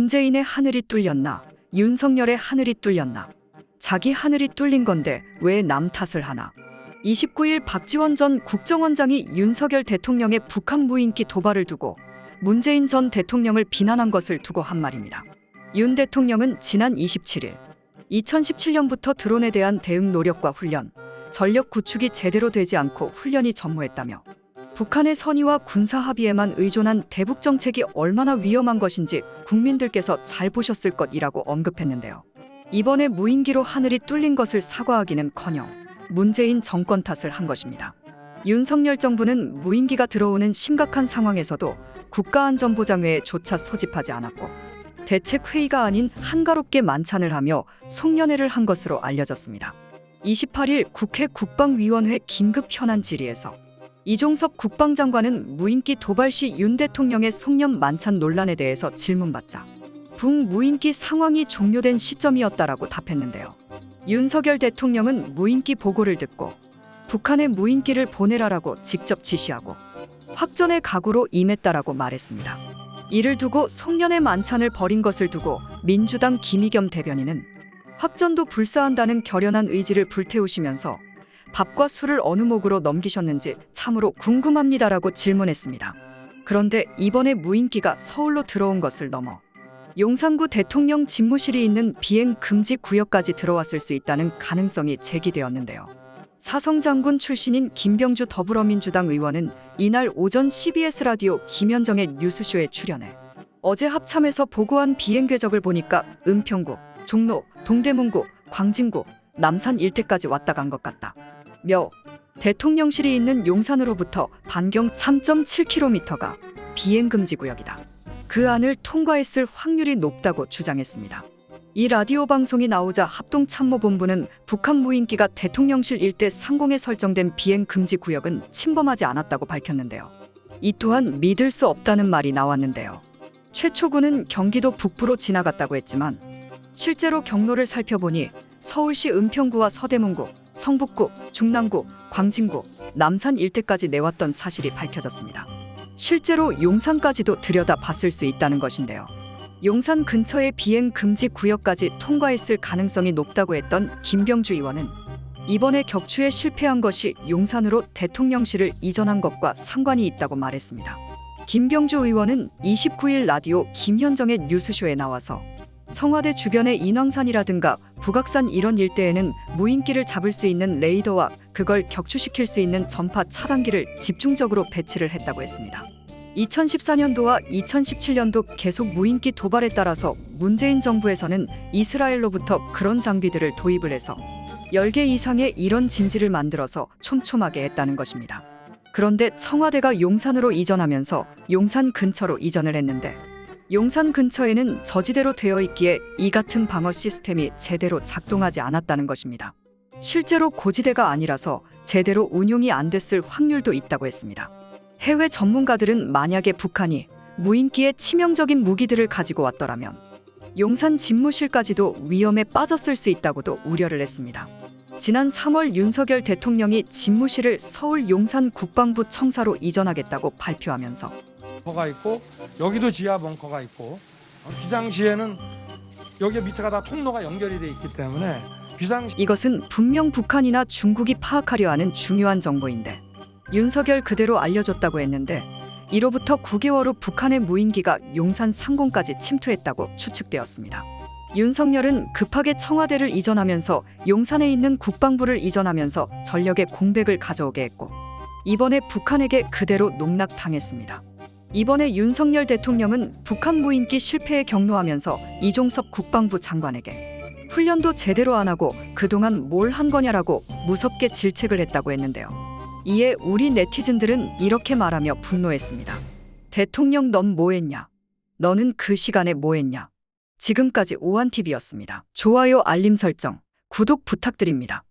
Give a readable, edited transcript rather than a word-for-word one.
문재인의 하늘이 뚫렸나? 윤석열의 하늘이 뚫렸나? 자기 하늘이 뚫린 건데 왜 남 탓을 하나? 29일 박지원 전 국정원장이 윤석열 대통령의 북한 무인기 도발을 두고 문재인 전 대통령을 비난한 것을 두고 한 말입니다. 윤 대통령은 지난 27일 2017년부터 드론에 대한 대응 노력과 훈련, 전력 구축이 제대로 되지 않고 훈련이 전무했다며 북한의 선의와 군사 합의에만 의존한 대북 정책이 얼마나 위험한 것인지 국민들께서 잘 보셨을 것이라고 언급했는데요. 이번에 무인기로 하늘이 뚫린 것을 사과하기는커녕 문재인 정권 탓을 한 것입니다. 윤석열 정부는 무인기가 들어오는 심각한 상황에서도 국가안전보장회에조차 소집하지 않았고 대책회의가 아닌 한가롭게 만찬을 하며 송년회를 한 것으로 알려졌습니다. 28일 국회 국방위원회 긴급 현안 질의에서 이종섭 국방장관은 무인기 도발 시 윤 대통령의 송년 만찬 논란에 대해서 질문받자 북무인기 상황이 종료된 시점이었다라고 답했는데요. 윤석열 대통령은 무인기 보고를 듣고 북한에 무인기를 보내라라고 직접 지시하고 확전의 각오로 임했다라고 말했습니다. 이를 두고 송년회 만찬을 벌인 것을 두고 민주당 김의겸 대변인은 확전도 불사한다는 결연한 의지를 불태우시면서 밥과 술을 어느 목으로 넘기셨는지 참으로 궁금합니다라고 질문했습니다. 그런데 이번에 무인기가 서울로 들어온 것을 넘어 용산구 대통령 집무실이 있는 비행 금지 구역까지 들어왔을 수 있다는 가능성이 제기되었는데요. 사성장군 출신인 김병주 더불어민주당 의원은 이날 오전 CBS 라디오 김현정의 뉴스쇼에 출연해 어제 합참에서 보고한 비행 궤적을 보니까 은평구, 종로, 동대문구, 광진구, 남산 일대까지 왔다 간 것 같다. 대통령실이 있는 용산으로부터 반경 3.7km가 비행금지 구역이다. 그 안을 통과했을 확률이 높다고 주장했습니다. 이 라디오 방송이 나오자 합동참모본부는 북한 무인기가 대통령실 일대 상공에 설정된 비행금지 구역은 침범하지 않았다고 밝혔는데요. 이 또한 믿을 수 없다는 말이 나왔는데요. 최초구는 경기도 북부로 지나갔다고 했지만 실제로 경로를 살펴보니 서울시 은평구와 서대문구, 성북구, 중랑구, 광진구, 남산 일대까지 내왔던 사실이 밝혀졌습니다. 실제로 용산까지도 들여다봤을 수 있다는 것인데요. 용산 근처의 비행 금지 구역까지 통과했을 가능성이 높다고 했던 김병주 의원은 이번에 격추에 실패한 것이 용산으로 대통령실을 이전한 것과 상관이 있다고 말했습니다. 김병주 의원은 29일 라디오 김현정의 뉴스쇼에 나와서 청와대 주변의 인왕산이라든가 북악산 이런 일대에는 무인기를 잡을 수 있는 레이더와 그걸 격추시킬 수 있는 전파 차단기를 집중적으로 배치를 했다고 했습니다. 2014년도와 2017년도 계속 무인기 도발에 따라서 문재인 정부에서는 이스라엘로부터 그런 장비들을 도입을 해서 10개 이상의 이런 진지를 만들어서 촘촘하게 했다는 것입니다. 그런데 청와대가 용산으로 이전하면서 용산 근처로 이전을 했는데 용산 근처에는 저지대로 되어 있기에 이 같은 방어 시스템이 제대로 작동하지 않았다는 것입니다. 실제로 고지대가 아니라서 제대로 운용이 안 됐을 확률도 있다고 했습니다. 해외 전문가들은 만약에 북한이 무인기에 치명적인 무기들을 가지고 왔더라면 용산 집무실까지도 위험에 빠졌을 수 있다고도 우려를 했습니다. 지난 3월 윤석열 대통령이 집무실을 서울 용산 국방부 청사로 이전하겠다고 발표하면서 벙커가 있고 여기도 지하 벙커가 있고 비상시에는 여기 밑에가 다 통로가 연결이 돼 있기 때문에 이것은 분명 북한이나 중국이 파악하려 하는 중요한 정보인데 윤석열 그대로 알려줬다고 했는데 이로부터 9개월 후 북한의 무인기가 용산 상공까지 침투했다고 추측되었습니다. 윤석열은 급하게 청와대를 이전하면서 용산에 있는 국방부를 이전하면서 전력의 공백을 가져오게 했고 이번에 북한에게 그대로 농락당했습니다. 이번에 윤석열 대통령은 북한 무인기 실패에 격노하면서 이종섭 국방부 장관에게 훈련도 제대로 안 하고 그동안 뭘 한 거냐라고 무섭게 질책을 했다고 했는데요. 이에 우리 네티즌들은 이렇게 말하며 분노했습니다. 대통령 넌 뭐했냐? 너는 그 시간에 뭐했냐? 지금까지 오한TV였습니다. 좋아요 알림 설정, 구독 부탁드립니다.